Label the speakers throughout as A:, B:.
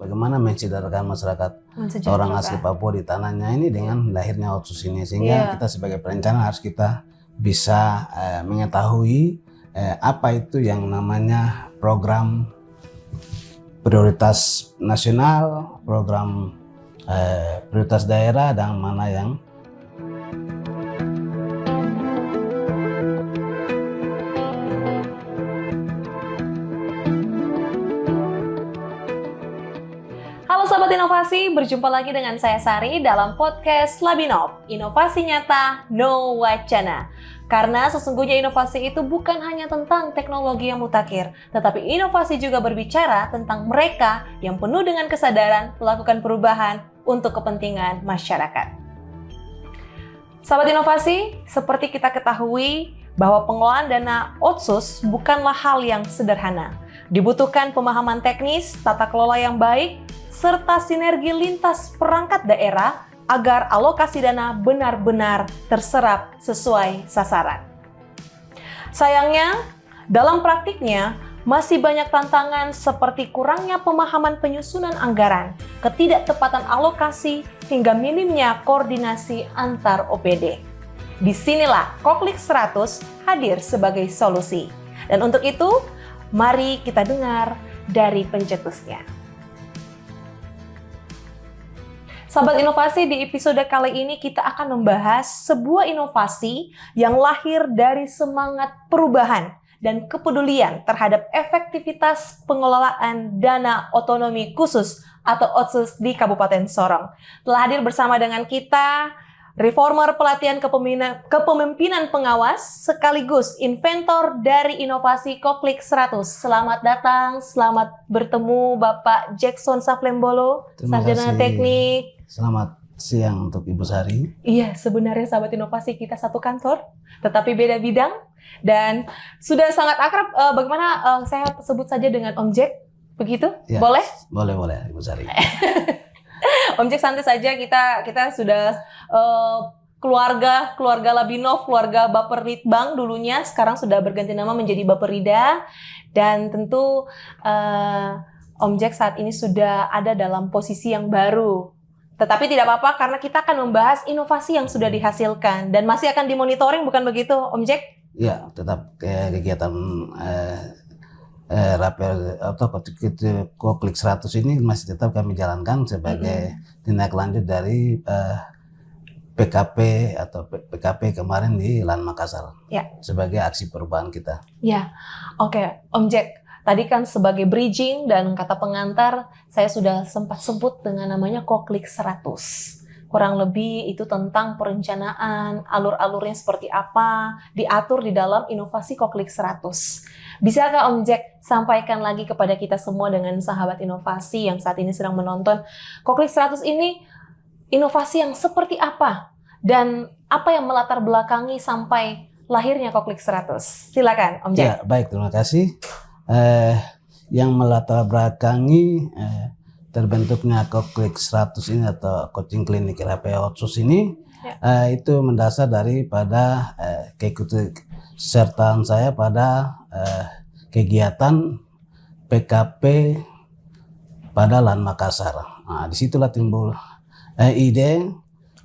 A: bagaimana mensejahterakan masyarakat orang asli Papua di tanahnya ini dengan lahirnya Otsus ini, sehingga kita sebagai perencana harus kita bisa mengetahui apa itu yang namanya program prioritas nasional, program prioritas daerah, dan mana yang
B: Sobat Inovasi, berjumpa lagi dengan saya Sari dalam podcast Labinov, inovasi nyata, no wacana. Karena sesungguhnya inovasi itu bukan hanya tentang teknologi yang mutakhir, tetapi inovasi juga berbicara tentang mereka yang penuh dengan kesadaran melakukan perubahan untuk kepentingan masyarakat. Sahabat Inovasi, seperti kita ketahui bahwa pengelolaan dana Otsus bukanlah hal yang sederhana. Dibutuhkan pemahaman teknis, tata kelola yang baik, serta sinergi lintas perangkat daerah agar alokasi dana benar-benar terserap sesuai sasaran. Sayangnya, dalam praktiknya masih banyak tantangan seperti kurangnya pemahaman penyusunan anggaran, ketidaktepatan alokasi, hingga minimnya koordinasi antar OPD. Disinilah Koklik 100 hadir sebagai solusi. Dan untuk itu, mari kita dengar dari pencetusnya. Sahabat Inovasi, di episode kali ini kita akan membahas sebuah inovasi yang lahir dari semangat perubahan dan kepedulian terhadap efektivitas pengelolaan dana otonomi khusus atau Otsus di Kabupaten Sorong. Telah hadir bersama dengan kita reformer pelatihan kepemimpinan pengawas sekaligus inventor dari inovasi Koklik 100. Selamat datang, selamat bertemu Bapak Jackson Saflembolo, Sarjana Teknik.
A: Selamat siang untuk Ibu Sari.
B: Iya, sebenarnya sahabat inovasi kita satu kantor, tetapi beda bidang. Dan sudah sangat akrab, bagaimana saya sebut saja dengan Om Jack, begitu?
A: Ya,
B: boleh?
A: Boleh Ibu Sari.
B: Om Jack, santai saja, kita sudah keluarga Labinov, keluarga Baper Ritbang dulunya, sekarang sudah berganti nama menjadi Baper Rida. Dan tentu Om Jack saat ini sudah ada dalam posisi yang baru. Tetapi tidak apa-apa karena kita akan membahas inovasi yang sudah dihasilkan dan masih akan dimonitoring, bukan begitu Om Jack?
A: Ya, tetap kegiatan rapel atau Koklik 100 ini masih tetap kami jalankan sebagai tindak lanjut dari PKP atau PKP kemarin di LAN Makassar, sebagai aksi perubahan kita.
B: Ya, oke, Om Jack. Tadi kan sebagai bridging dan kata pengantar, saya sudah sempat sebut dengan namanya Koklik 100. Kurang lebih itu tentang perencanaan, alur-alurnya seperti apa, diatur di dalam inovasi Koklik 100. Bisakah Om Jack sampaikan lagi kepada kita semua dengan sahabat inovasi yang saat ini sedang menonton, Koklik 100 ini inovasi yang seperti apa? Dan apa yang melatar belakangi sampai lahirnya Koklik 100? Silakan Om Jack.
A: Ya, baik, terima kasih. Yang melatar belakangi terbentuknya Koklik 100 ini atau coaching klinik RAPH Otsus ini itu mendasar daripada keikutsertaan saya pada kegiatan PKP pada LAN Makassar. Nah, disitulah timbul ide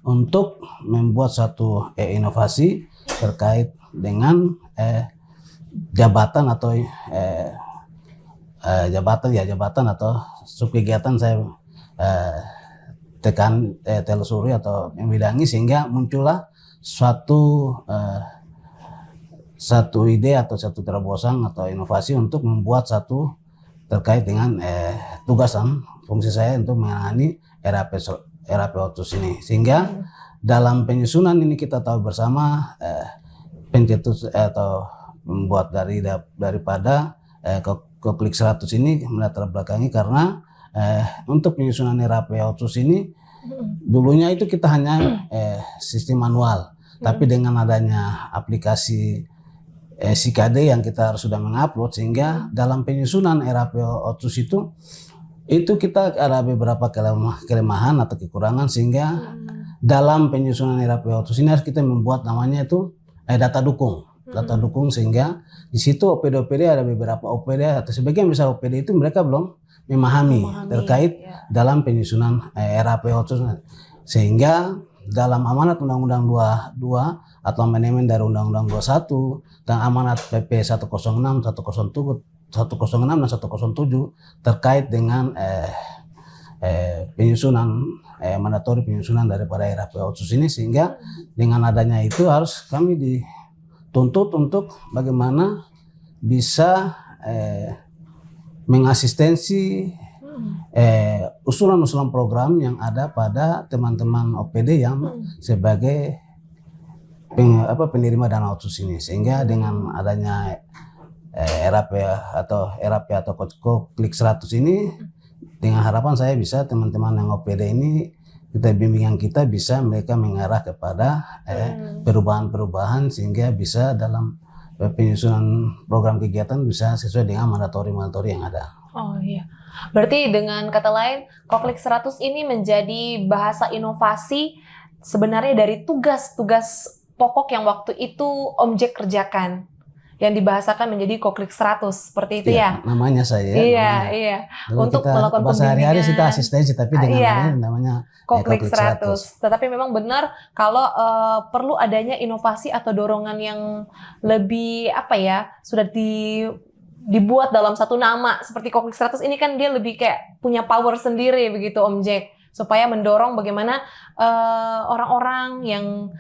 A: untuk membuat satu inovasi terkait dengan jabatan atau jabatan atau subkegiatan saya telusuri atau membidangi, sehingga muncullah suatu ide atau satu terobosan atau inovasi untuk membuat satu terkait dengan tugasan fungsi saya untuk menangani RAPH Otsus ini, sehingga dalam penyusunan ini kita tahu bersama pencetus atau membuat daripada Koklik 100 ini melatar belakangi karena untuk penyusunan RAPH Otsus ini dulunya itu kita hanya sistem manual, tapi dengan adanya aplikasi SIKAD yang kita sudah mengupload, sehingga dalam penyusunan RAPH Otsus itu kita ada beberapa kelemahan atau kekurangan, sehingga dalam penyusunan RAPH Otsus ini harus kita membuat namanya itu data dukung. Data dukung, sehingga di situ OPD ada beberapa OPD atau sebagian besar OPD itu mereka belum memahami terkait dalam penyusunan RAP Otsus, sehingga dalam amanat Undang-Undang 22 atau amandemen dari Undang-Undang 21 dan amanat PP 106, 107, 106 dan 107 terkait dengan penyusunan mandatori penyusunan daripada RAP Otsus ini, sehingga dengan adanya itu harus kami dituntut untuk bagaimana bisa mengasistensi usulan-usulan program yang ada pada teman-teman OPD yang sebagai penerima dana otsus ini, sehingga dengan adanya RAP atau Klik 100 ini, dengan harapan saya bisa teman-teman yang OPD ini bimbingan kita bisa mereka mengarah kepada perubahan-perubahan, sehingga bisa dalam penyusunan program kegiatan bisa sesuai dengan mandatori yang ada.
B: Oh iya. Berarti dengan kata lain, Koklik 100 ini menjadi bahasa inovasi sebenarnya dari tugas-tugas pokok yang waktu itu Om Jack kerjakan, yang dibahasakan menjadi Koklik 100, seperti itu ya?
A: Namanya saya.
B: Iya. Untuk melakukan
A: sehari-hari kita asistensi, tapi dengan namanya
B: Koklik 100. Tetapi memang benar kalau perlu adanya inovasi atau dorongan yang lebih sudah dibuat dalam satu nama seperti Koklik 100 ini, kan dia lebih kayak punya power sendiri begitu Om Jack, supaya mendorong bagaimana orang-orang yang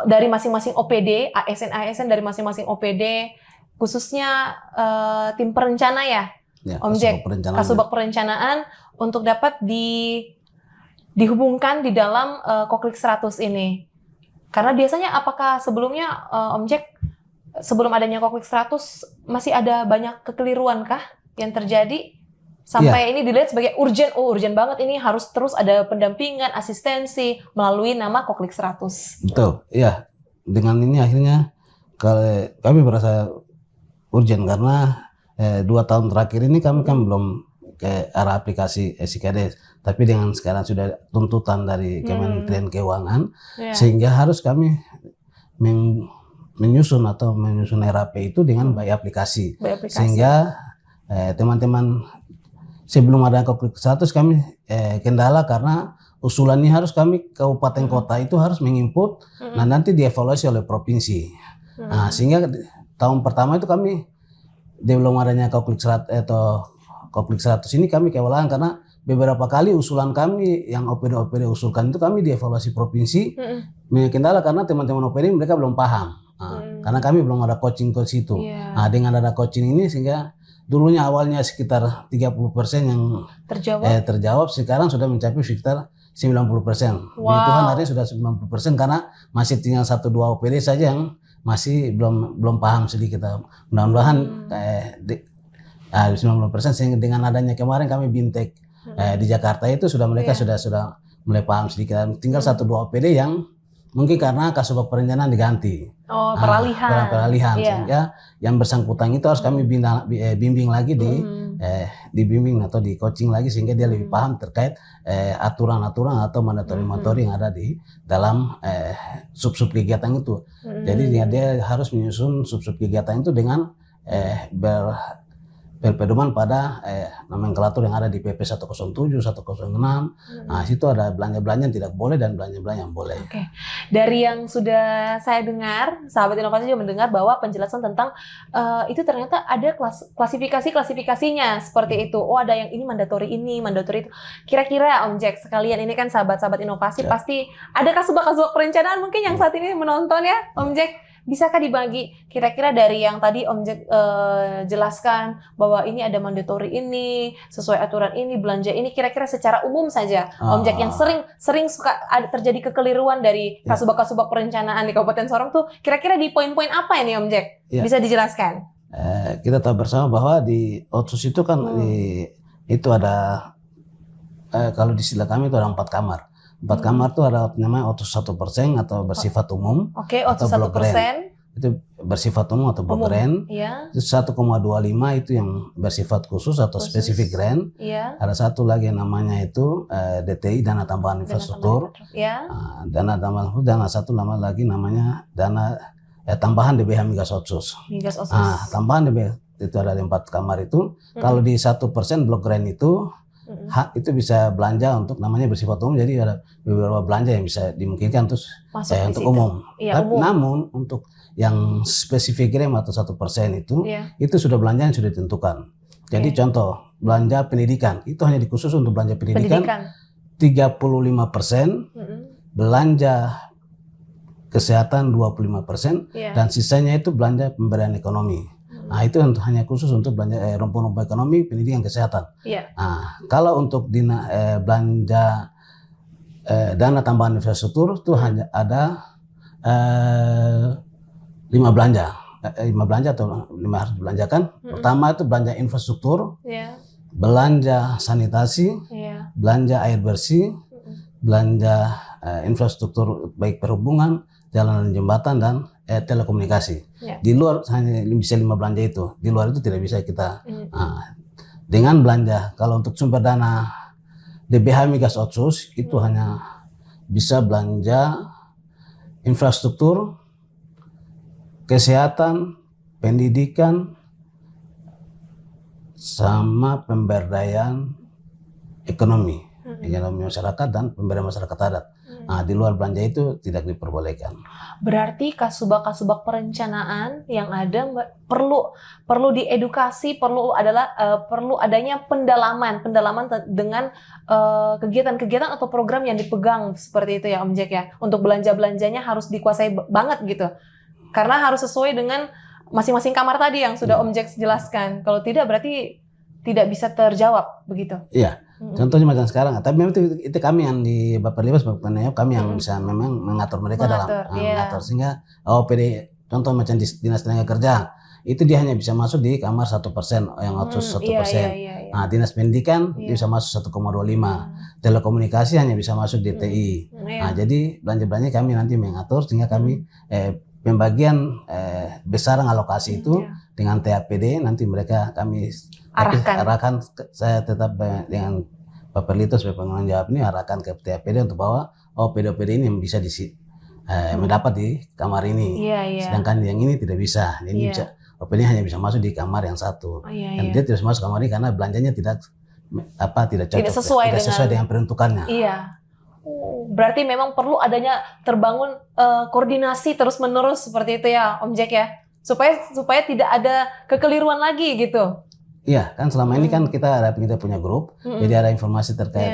B: dari masing-masing OPD, ASN dari masing-masing OPD, khususnya tim perencana ya Om Jack, Kasubag Perencanaan, untuk dapat dihubungkan di dalam Koklik 100 ini. Karena biasanya apakah sebelumnya Om Jack, sebelum adanya Koklik 100 masih ada banyak kekeliruan kah yang terjadi sampai ini dilihat sebagai urgent banget, ini harus terus ada pendampingan, asistensi melalui nama Koklik 100.
A: Betul, iya. Dengan ini akhirnya kami merasa urgent karena 2 tahun terakhir ini kami kan belum ke arah aplikasi SIKD, tapi dengan sekarang sudah tuntutan dari Kementerian Keuangan, sehingga harus kami menyusun RAP itu dengan by aplikasi. Sehingga teman-teman sebelum ada Koklik 100 kami kendala karena usulan ini harus kami kabupaten kota itu harus menginput, nah nanti dievaluasi oleh provinsi. Nah, sehingga tahun pertama itu kami belum adanya Koklik 100 atau Koklik 100 ini kami kewalahan karena beberapa kali usulan kami yang OPD usulkan itu kami dievaluasi provinsi, kendala karena teman-teman OPD mereka belum paham. Karena kami belum ada coaching ke situ. Nah, dengan ada coaching ini sehingga dulunya awalnya sekitar 30% yang terjawab, sekarang sudah mencapai sekitar 90%. Puji Tuhan hari sudah 90% karena masih tinggal 1-2 OPD saja yang masih belum paham sedikit. Mudah-mudahan 90%, sehingga dengan adanya kemarin kami bintek di Jakarta itu sudah mereka sudah mulai paham sedikit. Tinggal 1-2 OPD yang mungkin karena Kasubag Perencanaan diganti. Peralihan. Sehingga yang bersangkutan itu harus kami bimbing lagi dibimbing atau di coaching lagi, sehingga dia lebih paham terkait aturan-aturan atau mandatori yang ada di dalam sub-sub kegiatan itu. Jadi dia harus menyusun sub-sub kegiatan itu dengan berpedoman pada nomenklatur yang ada di PP 107, 106. Nah, situ ada belanja-belanja yang tidak boleh dan belanja-belanja yang boleh.
B: Oke. Dari yang sudah saya dengar, sahabat inovasi juga mendengar bahwa penjelasan tentang itu ternyata ada klasifikasinya seperti itu. Oh, ada yang ini mandatori itu. Kira-kira Om Jack sekalian, ini kan sahabat-sahabat inovasi pasti ada Kasubag Perencanaan mungkin yang saat ini menonton ya, Om Jack. Bisakah dibagi kira-kira dari yang tadi Om Jack jelaskan bahwa ini ada mandatori ini, sesuai aturan ini, belanja ini, kira-kira secara umum saja Om Jack yang sering suka ada terjadi kekeliruan dari Kasubag Perencanaan di Kabupaten Sorong tuh, kira-kira di poin-poin apa ini Om Jack? Bisa dijelaskan?
A: Kita tahu bersama bahwa di Otsus itu kan itu ada kalau di istilah kami itu ada 4 kamar. 4 kamar itu ada namanya Otsus 1% atau bersifat umum.
B: Oke, Otsus 1%.
A: Itu bersifat umum atau block grant. Itu 1,25 itu yang bersifat khusus atau spesifik grant. Ada satu lagi yang namanya itu DTI, dana tambahan infrastruktur. Dana tambahan, dana satu lagi namanya dana tambahan DBH Migas Otsus. Tambahan itu ada 4 kamar itu. Kalau di 1% blok grand itu hak itu bisa belanja untuk namanya bersifat umum, jadi ada beberapa belanja yang bisa dimungkinkan terus
B: Masuk di
A: untuk
B: situ.
A: umum.
B: Iya, umum.
A: Namun untuk yang spesifik RAM atau 1% itu, itu sudah belanja yang sudah ditentukan. Jadi contoh belanja pendidikan itu hanya dikhusus untuk belanja pendidikan. 35%, belanja kesehatan 25%, dan sisanya itu belanja pemberdayaan ekonomi. Nah itu hanya khusus untuk belanja rumpun-rumpun ekonomi, pendidikan, kesehatan. Nah kalau untuk belanja dana tambahan infrastruktur itu hanya ada 5 belanja. 5 belanja atau 5 harus dibelanjakan. Pertama itu belanja infrastruktur, belanja sanitasi, belanja air bersih, belanja infrastruktur baik perhubungan, jalan dan jembatan, dan telekomunikasi. Di luar hanya bisa 5 belanja itu. Di luar itu tidak bisa kita. Dengan belanja, kalau untuk sumber dana DBH Migas Otsus itu hanya bisa belanja infrastruktur, kesehatan, pendidikan, sama pemberdayaan ekonomi masyarakat dan pemberdayaan masyarakat adat. Nah, di luar belanja itu tidak diperbolehkan.
B: Berarti kasubag perencanaan yang ada perlu diedukasi, perlu adanya pendalaman dengan kegiatan-kegiatan atau program yang dipegang seperti itu ya Om Jack ya. Untuk belanja-belanjanya harus dikuasai banget gitu. Karena harus sesuai dengan masing-masing kamar tadi yang sudah Om Jack jelaskan. Kalau tidak berarti tidak bisa terjawab begitu.
A: Iya. Contohnya macam sekarang, tapi memang itu kami yang di Bapak Libas, Bapak Nayop, kami yang bisa memang mengatur mereka mengatur sehingga OPD, contoh macam di Dinas Tenaga Kerja, itu dia hanya bisa masuk di kamar 1% yang otsus 1%. Nah, Dinas Pendidikan dia bisa masuk 1,25. Telekomunikasi hanya bisa masuk DTI. Nah, jadi belanja-belanja kami nanti mengatur sehingga kami pembagian besaran alokasi itu dengan TAPD nanti mereka kami arahkan. Saya tetap dengan Pak Perlito sebagai penanggung jawab ini arahkan ke TAPD untuk bahwa PD-PD ini yang bisa mendapat di kamar ini. Sedangkan yang ini tidak bisa. Ini bisa OPD hanya bisa masuk di kamar yang satu. Dan dia tidak masuk kamar ini karena belanjanya tidak cocok, tidak sesuai dengan peruntukannya.
B: Berarti memang perlu adanya terbangun koordinasi terus-menerus seperti itu ya Om Jack ya. Supaya tidak ada kekeliruan lagi gitu.
A: Iya, kan selama ini kan kita punya grup, jadi ada informasi terkait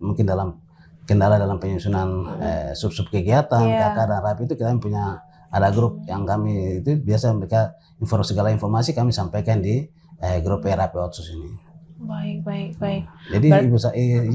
A: mungkin dalam kendala dalam penyusunan sub-sub kegiatan, KK dan RAP itu kita punya ada grup yang kami itu biasa mereka segala informasi kami sampaikan di grup RAP Otsus ini.
B: Baik.
A: Jadi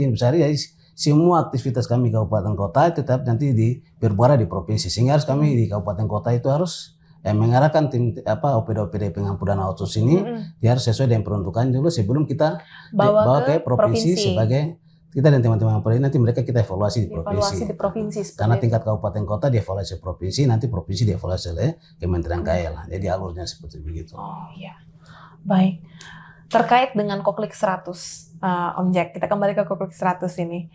A: Ibu Sari, jadi semua aktivitas kami kabupaten kota tetap nanti berbuara di provinsi, sehingga harus kami di kabupaten kota itu harus mengarahkan tim OPD pengampu dana otsus ini dia harus sesuai dengan peruntukan dulu sebelum kita bawa ke provinsi sebagai kita dan teman-teman OPD nanti mereka kita evaluasi di provinsi. Karena tingkat kabupaten kota dievaluasi provinsi, nanti provinsi dievaluasi oleh Kementerian KL. Jadi alurnya seperti begitu.
B: Oh iya. Baik. Terkait dengan Koklik 100 Om Jack, kita kembali ke Koklik 100 ini.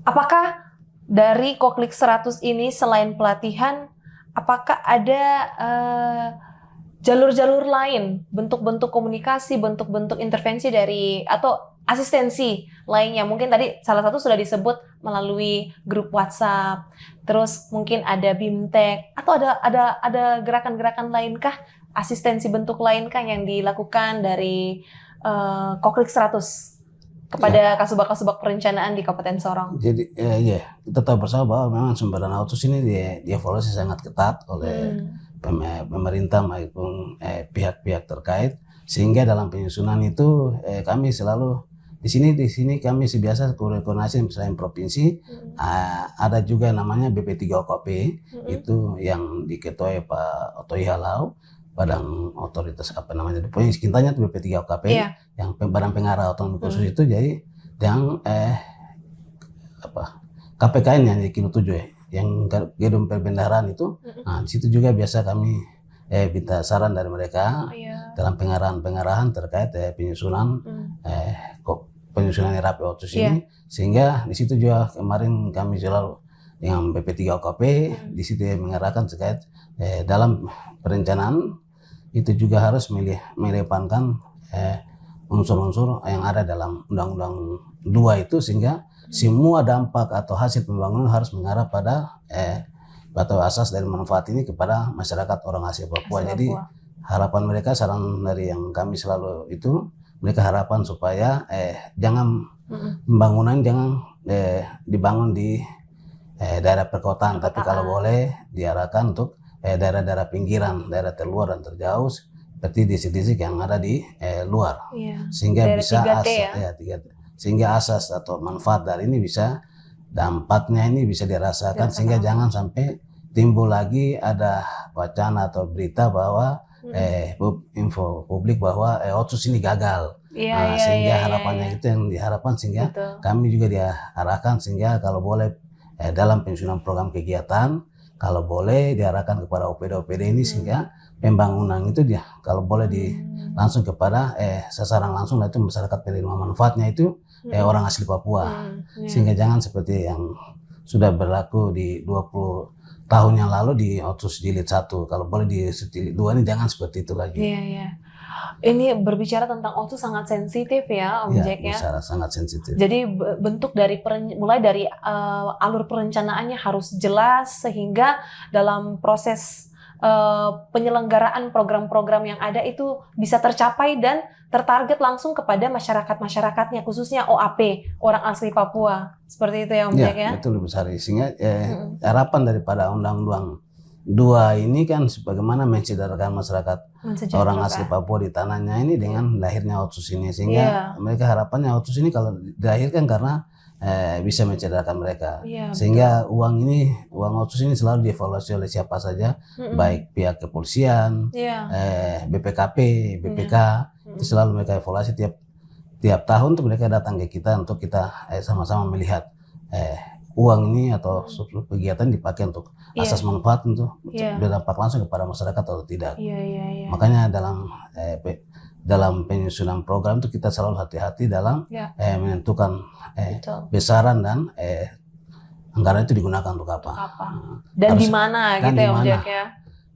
B: Apakah dari Koklik 100 ini selain pelatihan, apakah ada jalur-jalur lain, bentuk-bentuk komunikasi, bentuk-bentuk intervensi dari atau asistensi lainnya? Mungkin tadi salah satu sudah disebut melalui grup WhatsApp, terus mungkin ada BIMTEK, atau ada gerakan-gerakan lainkah, asistensi bentuk lainkah yang dilakukan dari Koklik 100? Kepada kasubag perencanaan di Kabupaten Sorong.
A: Jadi kita tahu bersama bahwa memang sumber dana otsus ini dievaluasi sangat ketat oleh pemerintah maupun pihak-pihak terkait, sehingga dalam penyusunan itu kami selalu di sini kami biasa koordinasi selain provinsi ada juga namanya BP3OKP itu yang diketuai Pak Otoy Halau, Badan Otoritas pokoknya sekintanya itu BP3OKP yang Badan Pengarah Otonomi Khusus itu, jadi yang KPKN yang di Kilo 7 yang gedung perbendaharaan itu. Nah, di situ juga biasa kami minta saran dari mereka dalam pengarahan terkait penyusunan penyusunan RAP Otsus ini, sehingga di situ juga kemarin kami selalu dengan BP3 OKP. Di situ dia mengarahkan terkait dalam perencanaan itu juga harus mengedepankan unsur-unsur yang ada dalam Undang-Undang 2 itu, sehingga semua dampak atau hasil pembangunan harus mengarah pada atau asas dari manfaat ini kepada masyarakat orang asli Papua. Jadi harapan mereka, saran dari yang kami selalu itu, mereka harapan supaya jangan pembangunan jangan dibangun di daerah perkotaan, tapi kalau boleh diarahkan untuk daerah-daerah pinggiran, daerah terluar dan terjauh, seperti distrik-distrik yang ada di luar, sehingga
B: daerah
A: bisa
B: 3T ya?
A: Sehingga asas atau manfaat dari ini bisa, dampaknya ini bisa dirasakan, sehingga jangan sampai timbul lagi ada wacana atau berita bahwa info publik bahwa otsus ini gagal. Sehingga harapannya itu yang diharapkan, sehingga kami juga diarahkan sehingga kalau boleh dalam penyusunan program kegiatan, kalau boleh diarahkan kepada OPD-OPD ini, sehingga pembangunan itu dia kalau boleh langsung kepada sasaran langsung, itu masyarakat penerima manfaatnya itu orang asli Papua. Sehingga jangan seperti yang sudah berlaku di 20 tahun yang lalu di Otsus Jilid 1, kalau boleh di Jilid 2 ini jangan seperti itu lagi.
B: Ini berbicara tentang Otsus sangat sensitif ya, Om Jack ya.
A: Sangat sensitif.
B: Jadi bentuk dari mulai dari alur perencanaannya harus jelas, sehingga dalam proses penyelenggaraan program-program yang ada itu bisa tercapai dan tertarget langsung kepada masyarakatnya, khususnya OAP, orang asli Papua. Seperti itu ya, Om Jack ya? Betul,
A: besar. Sehingga harapan daripada Undang-Undang 2 ini kan sebagaimana mensejahterakan masyarakat orang asli Papua di tanahnya ini dengan lahirnya Otsus ini, sehingga mereka harapannya Otsus ini kalau dilahirkan karena bisa mensejahterakan mereka, sehingga uang Otsus ini selalu dievaluasi oleh siapa saja, baik pihak kepolisian, BPKP, BPK, itu selalu mereka evaluasi tiap tahun tuh mereka datang ke kita untuk kita sama-sama melihat uang ini atau kegiatan dipakai untuk asas manfaat untuk berdampak langsung kepada masyarakat atau tidak. Makanya dalam penyusunan program itu kita selalu hati-hati dalam menentukan besaran dan anggaran itu digunakan untuk apa.
B: Dan di mana gitu ya, Om Jack ya.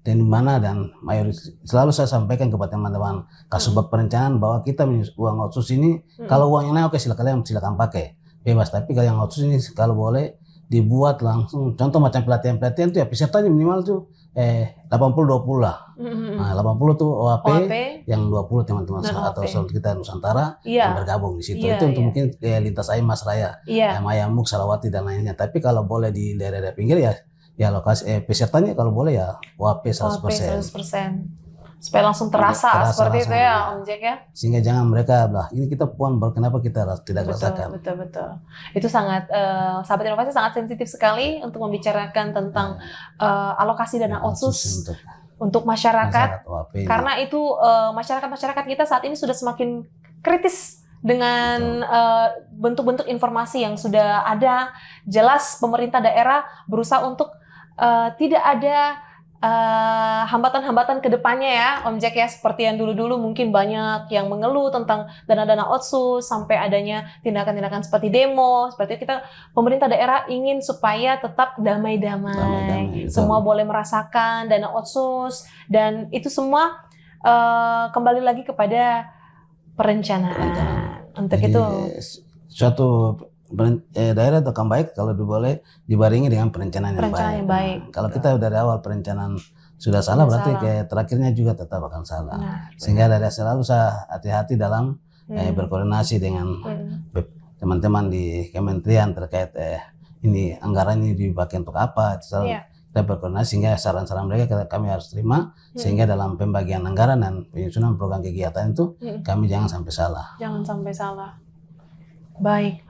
A: Dan di mana, dan mayoritas selalu saya sampaikan kepada teman-teman Kasubag Perencanaan bahwa kita uang Otsus ini kalau uangnya naik, oke silakan pakai bebas, tapi kalau yang Otsus ini kalau boleh dibuat langsung, contoh macam pelatihan tuh ya pesertanya minimal tuh 80-20 lah. 80 tuh OAP, yang 20 teman-teman atau saudara kita Nusantara yang bergabung di situ. Itu untuk mungkin lintas air Mas Raya, Mayamuk, Salawati dan lainnya. Tapi kalau boleh di daerah-daerah pinggir ya lokasi pesertanya kalau boleh ya OAP 100%.
B: Supaya langsung terasa seperti itu ya, Om Jack ya.
A: Sehingga jangan mereka ini kita puan, kenapa kita tidak rasakan.
B: Betul. Itu sangat, sahabat inovasi sangat sensitif sekali untuk membicarakan tentang alokasi dana Otsus untuk masyarakat. Karena itu masyarakat kita saat ini sudah semakin kritis dengan bentuk-bentuk informasi yang sudah ada. Jelas pemerintah daerah berusaha untuk tidak ada hambatan-hambatan ke depannya ya, Om Jack ya, seperti yang dulu-dulu mungkin banyak yang mengeluh tentang dana-dana Otsus sampai adanya tindakan-tindakan seperti demo, seperti itu. Pemerintah daerah ingin supaya tetap damai-damai. Semua boleh merasakan dana Otsus, dan itu semua kembali lagi kepada perencanaan. Untuk
A: jadi,
B: itu
A: suatu daerah itu akan baik kalau boleh dibarengi dengan perencanaan yang baik. Kalau kita dari awal perencanaan sudah salah, berarti kayak terakhirnya juga tetap akan salah. Sehingga dari selalu saya hati-hati dalam berkoordinasi dengan teman-teman di kementerian terkait ini anggaran ini dipakai untuk apa. Selalu kita berkoordinasi, sehingga saran-saran mereka kami harus terima, sehingga dalam pembagian anggaran dan penyusunan program kegiatan itu kami jangan sampai salah.
B: Baik.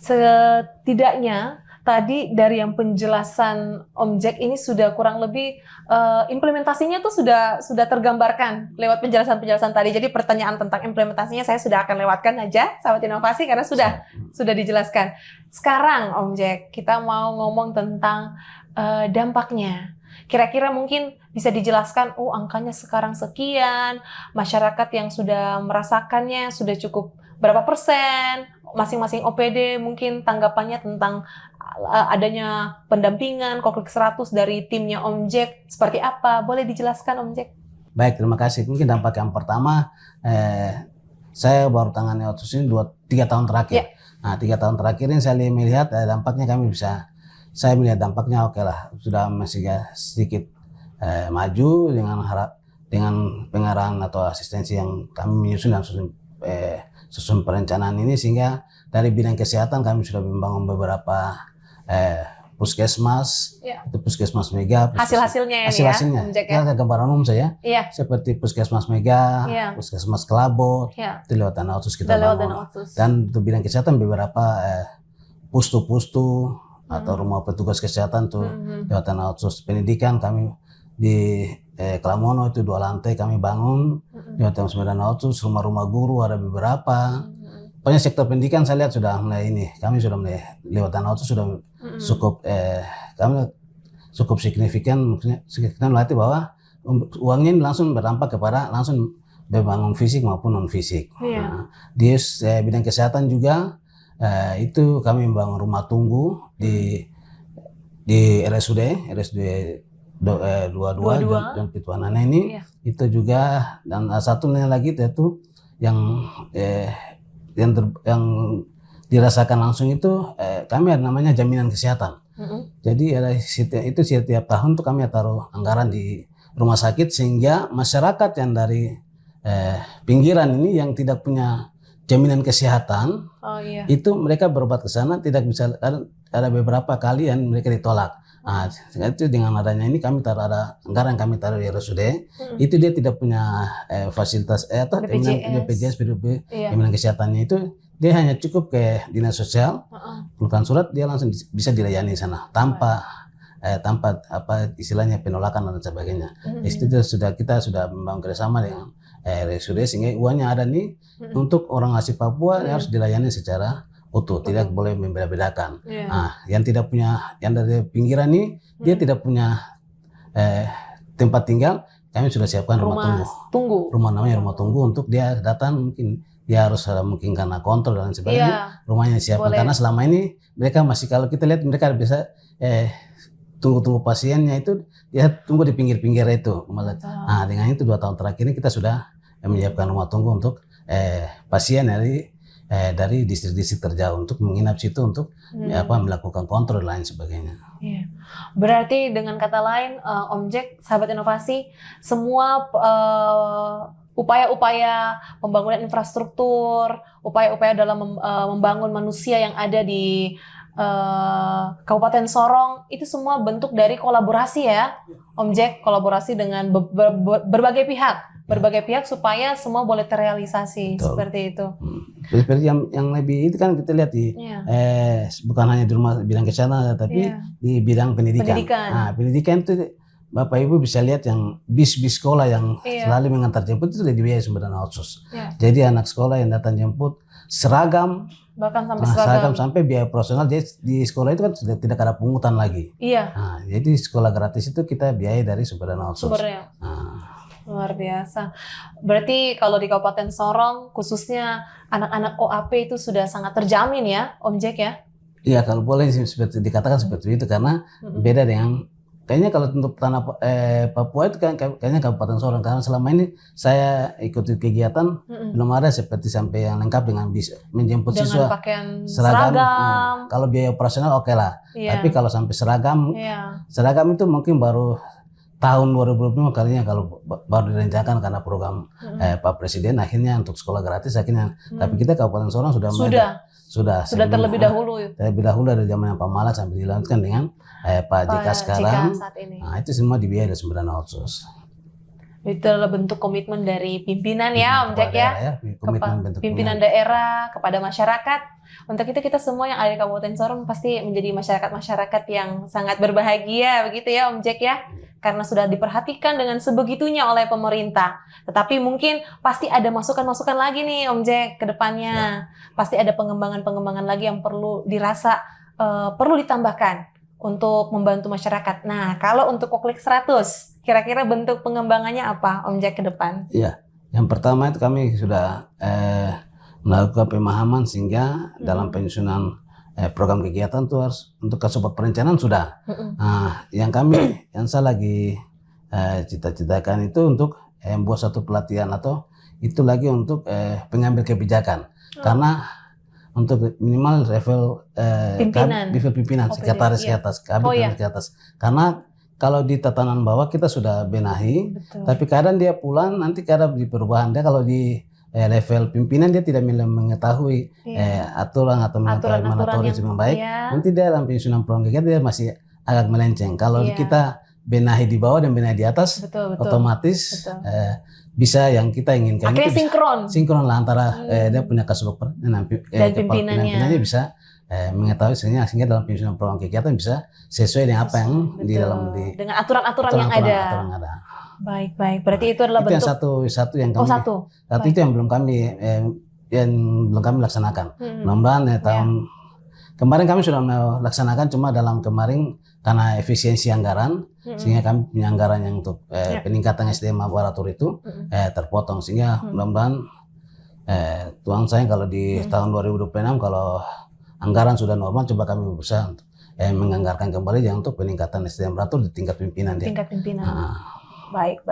B: Setidaknya tadi dari yang penjelasan Om Jack ini sudah kurang lebih implementasinya tuh sudah tergambarkan lewat penjelasan tadi. Jadi pertanyaan tentang implementasinya saya sudah akan lewatkan aja, sahabat inovasi, karena sudah dijelaskan. Sekarang Om Jack, kita mau ngomong tentang dampaknya. Kira-kira mungkin bisa dijelaskan, angkanya sekarang sekian, masyarakat yang sudah merasakannya sudah cukup berapa persen, masing-masing OPD mungkin tanggapannya tentang adanya pendampingan Koklik 100 dari timnya Om Jack seperti apa? Boleh dijelaskan Om Jack?
A: Baik, terima kasih. Mungkin dampak yang pertama, saya baru tangani otsus ini 3 tahun terakhir. Nah, 3 tahun terakhir ini saya melihat dampaknya saya melihat dampaknya oke lah, sudah masih sedikit maju dengan pengarahan atau asistensi yang kami menyusun dan susun perencanaan ini, sehingga dari bidang kesehatan kami sudah membangun beberapa puskesmas, itu puskesmas mega,
B: Hasil-hasilnya ini
A: hasil-hasilnya.
B: ya,
A: Kita gambaran umum saja, seperti puskesmas mega, puskesmas Kelabot, itu lewat Dana Otsus kita bangun. Dan untuk bidang kesehatan beberapa pustu-pustu atau rumah petugas kesehatan tuh lewat Dana Otsus. Pendidikan kami di Kelamono itu 2 lantai kami bangun lewat Dana Otsus. Rumah-rumah guru ada beberapa. Pokoknya sektor pendidikan saya lihat sudah mulai kami sudah mulai lewat Dana Otsus sudah cukup kami cukup signifikan, maksudnya signifikan berarti bahwa uangnya ini langsung berdampak kepada langsung membangun fisik maupun non fisik. Nah, di bidang kesehatan juga itu kami membangun rumah tunggu di RSUD 22 dan Pituanana ini itu juga, dan satunya lagi itu yang dirasakan langsung itu kami ada namanya jaminan kesehatan. Jadi setiap tahun tuh kami taruh anggaran di rumah sakit, sehingga masyarakat yang dari pinggiran ini yang tidak punya jaminan kesehatan itu mereka berobat ke sana tidak bisa, ada beberapa kali yang mereka ditolak. Nah, itu dengan adanya ini kami ada anggaran kami taruh di RSUD, itu dia tidak punya fasilitas atau BPJS, jaminan kesehatannya itu dia hanya cukup ke dinas sosial, keluarkan surat dia langsung bisa dilayani sana tanpa apa istilahnya penolakan dan sebagainya. Itu kita sudah membangun kerjasama dengan RSUD, sehingga uangnya ada nih untuk orang asli Papua harus dilayani secara utuh, tidak boleh membeda-bedakan. Nah, yang tidak punya, yang dari pinggiran ini dia tidak punya tempat tinggal, kami sudah siapkan rumah tunggu. Namanya rumah tunggu untuk dia datang, mungkin dia harus mungkin karena kontrol dan sebagainya, rumahnya disiapkan. Karena selama ini mereka masih, kalau kita lihat mereka bisa tunggu pasiennya itu dia tunggu di pinggir-pinggir itu. Nah, dengan itu 2 tahun terakhir ini kita sudah menyiapkan rumah tunggu untuk pasien dari distrik-distrik terjauh untuk menginap situ untuk melakukan kontrol dan lain sebagainya.
B: Berarti dengan kata lain, Om Jack, sahabat inovasi, semua upaya-upaya pembangunan infrastruktur, upaya-upaya dalam membangun manusia yang ada di Kabupaten Sorong itu semua bentuk dari kolaborasi ya, Om Jack, kolaborasi dengan berbagai pihak supaya semua boleh terrealisasi. Betul. Seperti itu.
A: Seperti yang lebih itu kan kita lihat di bukan hanya di rumah bidang kesehatan, tapi di bidang pendidikan. Nah, pendidikan itu Bapak Ibu bisa lihat yang bis sekolah yang selalu mengantar jemput itu sudah dibiayai sumber dana otsus. Jadi anak sekolah yang datang jemput seragam,
B: bahkan sampai seragam
A: sampai biaya profesional di sekolah itu kan sudah tidak ada pungutan lagi. Nah, jadi sekolah gratis itu kita biayai dari sumber dana otsus.
B: Luar biasa. Berarti kalau di Kabupaten Sorong khususnya anak-anak OAP itu sudah sangat terjamin ya, Om Jack ya?
A: Iya, kalau boleh seperti dikatakan seperti itu, karena beda dengan kayaknya kalau untuk tanah Papua itu kan kayaknya Kabupaten Sorong, karena selama ini saya ikuti kegiatan belum ada seperti sampai yang lengkap dengan bisa menjemput
B: dengan
A: siswa
B: pakaian
A: seragam. Kalau biaya operasional oke lah. Tapi kalau sampai seragam itu mungkin baru tahun 2025 kalinya kalau baru direncanakan karena program Pak Presiden akhirnya untuk sekolah gratis akhirnya. Tapi kita Kabupaten Sorong sudah
B: terlebih dahulu.
A: Terlebih dahulu dari zaman Pak Malak sampai dilanjutkan dengan Pak JK sekarang.
B: saat ini.
A: Nah, itu semua dibiayai dari sumber dana otsus.
B: Itu adalah bentuk komitmen dari pimpinan ya, Om Jack ya. Pimpinan daerah kepada masyarakat. Untuk itu kita semua yang ada di Kabupaten Sorong pasti menjadi masyarakat yang sangat berbahagia begitu ya, Om Jack ya. Karena sudah diperhatikan dengan sebegitunya oleh pemerintah. Tetapi mungkin pasti ada masukan-masukan lagi nih Om Jack ke depannya. Pasti ada pengembangan-pengembangan lagi yang perlu dirasa perlu ditambahkan untuk membantu masyarakat. Nah, kalau untuk Koklik 100, kira-kira bentuk pengembangannya apa Om Jack ke depan?
A: Iya, yang pertama itu kami sudah melakukan pemahaman sehingga dalam penyusunan program kegiatan tuh harus untuk support perencanaan sudah.
B: Mm-mm.
A: Nah, yang saya lagi cita-citakan itu untuk membuat satu pelatihan atau itu lagi untuk pengambil kebijakan. Karena untuk minimal level level pimpinan,
B: OPD,
A: sekretaris
B: iya.
A: ke atas, kabit ke atas. Karena kalau di tatanan bawah kita sudah benahi,
B: Betul.
A: tapi kadang dia pulang nanti kadang di perubahan dia kalau di level pimpinan dia tidak mengetahui aturan atau mengetahui mandatoris yang baik. Nanti dia dalam penyusunan program kegiatan dia masih agak melenceng. Kalau kita benahi di bawah dan benahi di atas, otomatis bisa yang kita inginkan.
B: Akhirnya
A: itu sinkron lah antara dia punya kasubag dan pimpinannya bisa mengetahui sehingga dalam penyusunan program kegiatan bisa sesuai dengan apa yang di dalam
B: dengan aturan-aturan yang ada. Baik. Berarti itu adalah bentuk
A: satu yang kami satu itu yang belum kami laksanakan. Mudah-mudahan tahun kemarin kami sudah melaksanakan, cuma dalam kemarin karena efisiensi anggaran sehingga kami punya anggaran yang untuk peningkatan SDM laborator itu terpotong, sehingga mudah-mudahan Tuhan saya kalau di tahun 2026 kalau anggaran sudah normal, coba kami berusaha untuk menganggarkan kembali yang untuk peningkatan SDM laborator di tingkat pimpinan.
B: Baik.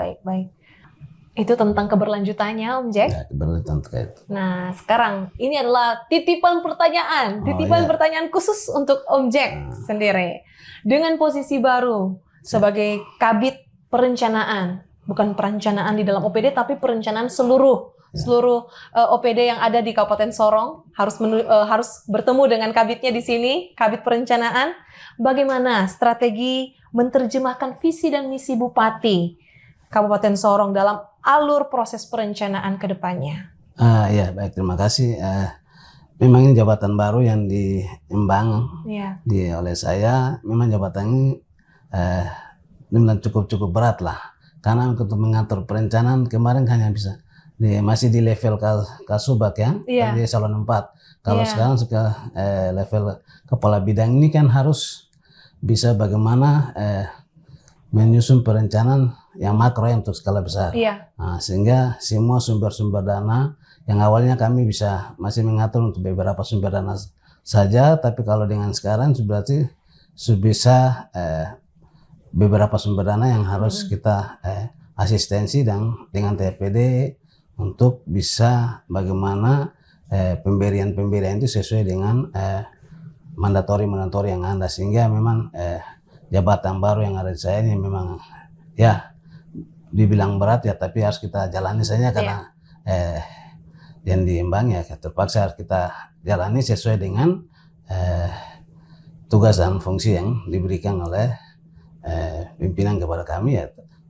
B: Itu tentang keberlanjutannya, Om Jack.
A: Ya, keberlanjutan terkait.
B: Nah, sekarang ini adalah titipan pertanyaan khusus untuk Om Jack sendiri. Dengan posisi baru sebagai kabit perencanaan, bukan perencanaan di dalam OPD, tapi perencanaan seluruh OPD yang ada di Kabupaten Sorong harus bertemu dengan kabitnya di sini, kabit perencanaan. Bagaimana strategi menerjemahkan visi dan misi Bupati Kabupaten Sorong dalam alur proses perencanaan ke depannya?
A: Ya, baik, terima kasih. Memang ini jabatan baru yang diemban oleh saya. Memang jabatan ini memang cukup berat lah. Karena untuk mengatur perencanaan kemarin hanya bisa masih di level kasubag di eselon 4. Kalau sekarang sudah level kepala bidang ini kan harus bisa bagaimana menyusun perencanaan yang makro untuk skala besar. Nah, sehingga semua sumber-sumber dana yang awalnya kami bisa masih mengatur untuk beberapa sumber dana saja, tapi kalau dengan sekarang berarti sudah bisa beberapa sumber dana yang harus kita asistensi dan dengan TPD untuk bisa bagaimana pemberian itu sesuai dengan mandatori yang ada, sehingga memang jabatan baru yang ada di saya ini memang dibilang berat tapi harus kita jalani saja karena yang diemban terpaksa harus kita jalani sesuai dengan tugas dan fungsi yang diberikan oleh pimpinan kepada kami.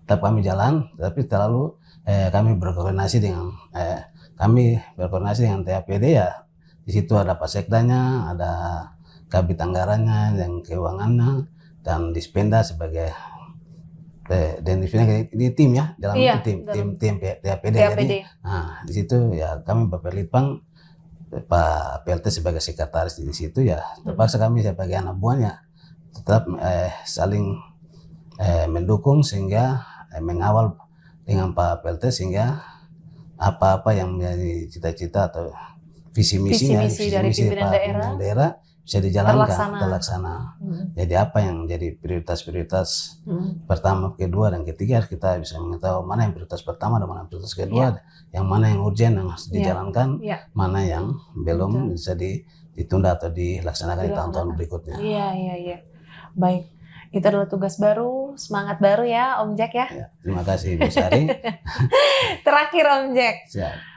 A: Tetap kami jalan, tapi terlalu kami berkoordinasi dengan TAPD di situ ada Pasekdanya, ada kabit anggarannya, yang keuangannya, dan Dispenda sebagai dan di tim dalam tim TAPD. Jadi, di situ kami Bapak Litbang, Pak PLT sebagai sekretaris di situ terpaksa kami sebagai anak buahnya tetap saling mendukung sehingga mengawal dengan Pak PLT sehingga apa-apa yang menjadi cita-cita atau visi misi
B: dari pimpinan
A: daerah bisa dijalankan, terlaksana. Jadi apa yang menjadi prioritas pertama, kedua, dan ketiga harus kita bisa mengetahui mana yang prioritas pertama dan mana yang prioritas kedua, yang mana yang urgent yang harus dijalankan, mana yang belum bisa ditunda atau dilaksanakan di tahun-tahun berikutnya.
B: Iya. Baik, itu adalah tugas baru, semangat baru ya Om Jack ya.
A: Terima kasih Bu Sari.
B: Terakhir Om Jack.
A: Siap.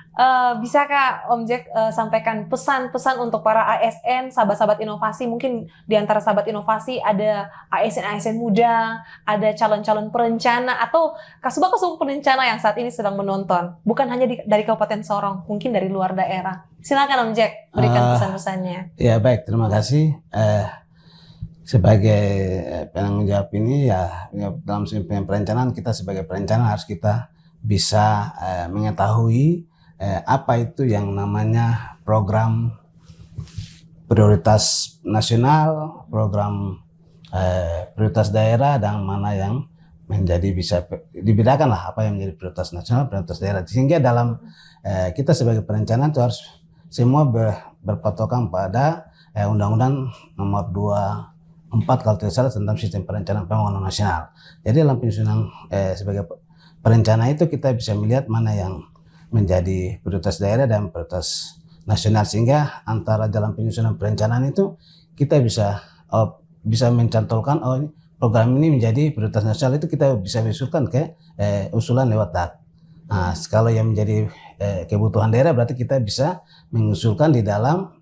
B: Bisakah Om Jack sampaikan pesan-pesan untuk para ASN, sahabat-sahabat inovasi? Mungkin di antara sahabat inovasi ada ASN muda, ada calon-calon perencana, atau kasubag-kasubag perencana yang saat ini sedang menonton. Bukan hanya dari Kabupaten Sorong, mungkin dari luar daerah. Silakan Om Jack, berikan pesan-pesannya.
A: Ya baik, terima kasih. Sebagai penanggung jawab ini dalam perencanaan kita sebagai perencana harus kita bisa mengetahui apa itu yang namanya program prioritas nasional, program prioritas daerah, dan mana yang menjadi bisa dibedakan lah apa yang menjadi prioritas nasional, prioritas daerah. Sehingga dalam kita sebagai perencana itu harus semua berpatokan pada Undang-Undang Nomor 24 kalau tidak salah tentang Sistem Perencanaan Pembangunan Nasional. Jadi dalam penyusunan sebagai perencana itu kita bisa melihat mana yang menjadi prioritas daerah dan prioritas nasional, sehingga antara dalam penyusunan perencanaan itu kita bisa mencantolkan ini program ini menjadi prioritas nasional, itu kita bisa usulkan ke usulan lewat DAK. Nah, kalau yang menjadi kebutuhan daerah berarti kita bisa mengusulkan di dalam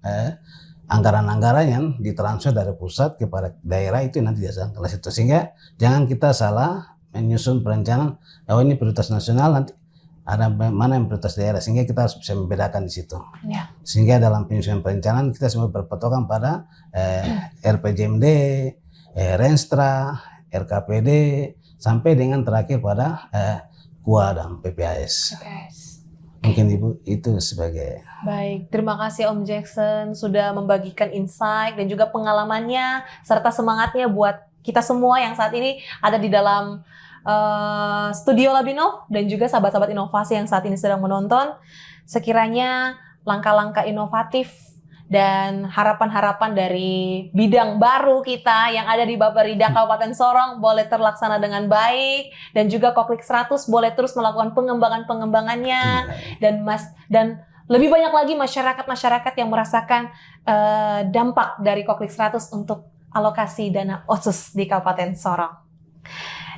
A: anggaran-anggaran yang ditransfer dari pusat kepada daerah, itu nanti diasalkan kelas itu. Sehingga jangan kita salah menyusun perencanaan, ini prioritas nasional, nanti ada mana yang prioritas daerah, sehingga kita harus bisa membedakan di situ.
B: Ya.
A: Sehingga dalam penyusunan perencanaan kita semua berpatokan pada RPJMD, Renstra, RKPD, sampai dengan terakhir pada KUA dan PPAS. Mungkin Ibu itu sebagai...
B: Baik, terima kasih Om Jackson sudah membagikan insight dan juga pengalamannya serta semangatnya buat kita semua yang saat ini ada di dalam studio Labinov dan juga sahabat-sahabat inovasi yang saat ini sedang menonton. Sekiranya langkah-langkah inovatif dan harapan-harapan dari bidang baru kita yang ada di Bapperida Kabupaten Sorong boleh terlaksana dengan baik, dan juga Koklik 100 boleh terus melakukan pengembangan-pengembangannya, dan lebih banyak lagi masyarakat-masyarakat yang merasakan dampak dari Koklik 100 untuk alokasi dana OTSUS di Kabupaten Sorong.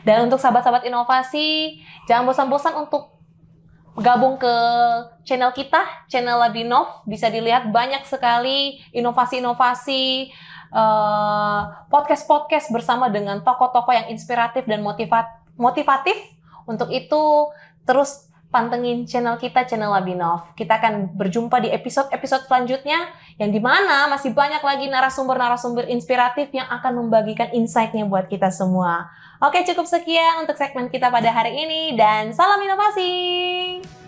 B: Dan untuk sahabat-sahabat inovasi, jangan bosan-bosan untuk gabung ke channel kita, channel Labinov. Bisa dilihat banyak sekali inovasi-inovasi, podcast-podcast bersama dengan tokoh-tokoh yang inspiratif dan motivatif. Untuk itu, terus pantengin channel kita, channel Labinov. Kita akan berjumpa di episode-episode selanjutnya, yang dimana masih banyak lagi narasumber-narasumber inspiratif yang akan membagikan insight-nya buat kita semua. Oke, cukup sekian untuk segmen kita pada hari ini, dan salam inovasi!